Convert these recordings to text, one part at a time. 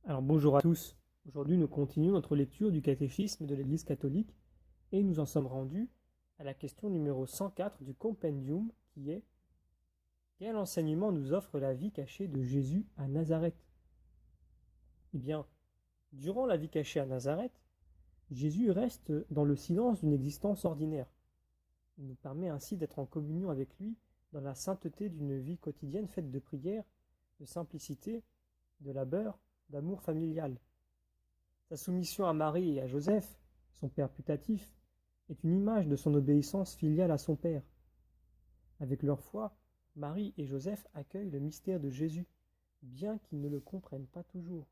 Alors bonjour à tous. Aujourd'hui nous continuons notre lecture du catéchisme de l'Église catholique et nous en sommes rendus à la question numéro 104 du compendium qui est: quel enseignement nous offre la vie cachée de Jésus à Nazareth? Eh bien, durant la vie cachée à Nazareth, Jésus reste dans le silence d'une existence ordinaire. Il nous permet ainsi d'être en communion avec lui dans la sainteté d'une vie quotidienne faite de prière, de simplicité, de labeur, d'amour familial. Sa soumission à Marie et à Joseph, son père putatif, est une image de son obéissance filiale à son père. Avec leur foi, Marie et Joseph accueillent le mystère de Jésus, bien qu'ils ne le comprennent pas toujours.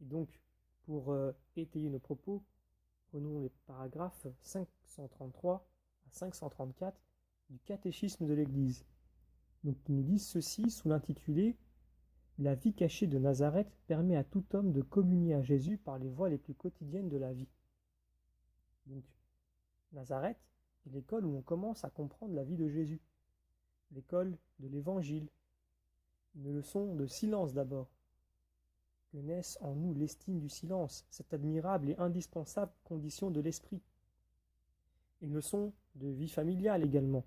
Et donc, pour étayer nos propos, prenons les paragraphes 533 à 534 du catéchisme de l'Église. Donc, ils nous disent ceci sous l'intitulé: la vie cachée de Nazareth permet à tout homme de communier à Jésus par les voies les plus quotidiennes de la vie. Donc, Nazareth est l'école où on commence à comprendre la vie de Jésus, l'école de l'Évangile, une leçon de silence d'abord. Que naisse en nous l'estime du silence, cette admirable et indispensable condition de l'esprit. Une leçon de vie familiale également.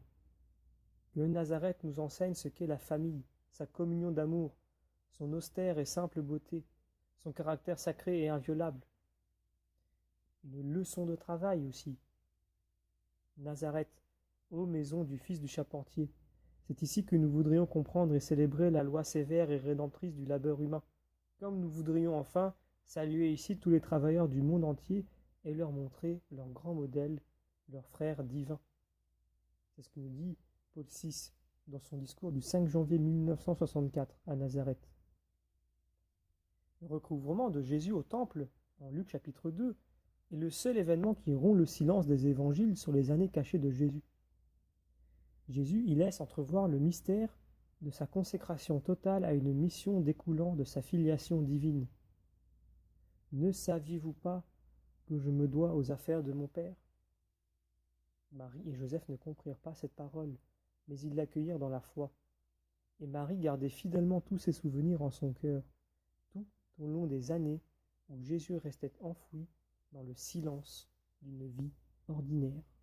Que Nazareth nous enseigne ce qu'est la famille, sa communion d'amour, son austère et simple beauté, son caractère sacré et inviolable. Une leçon de travail aussi. Nazareth, ô maison du Fils du charpentier, c'est ici que nous voudrions comprendre et célébrer la loi sévère et rédemptrice du labeur humain, comme nous voudrions enfin saluer ici tous les travailleurs du monde entier et leur montrer leur grand modèle, leur frère divin. C'est ce que nous dit Paul VI dans son discours du 5 janvier 1964 à Nazareth. Le recouvrement de Jésus au temple, en Luc chapitre 2, est le seul événement qui rompt le silence des évangiles sur les années cachées de Jésus. Jésus y laisse entrevoir le mystère de sa consécration totale à une mission découlant de sa filiation divine. Ne saviez-vous pas que je me dois aux affaires de mon Père? Marie et Joseph ne comprirent pas cette parole, mais ils l'accueillirent dans la foi. Et Marie gardait fidèlement tous ses souvenirs en son cœur, tout au long des années où Jésus restait enfoui dans le silence d'une vie ordinaire.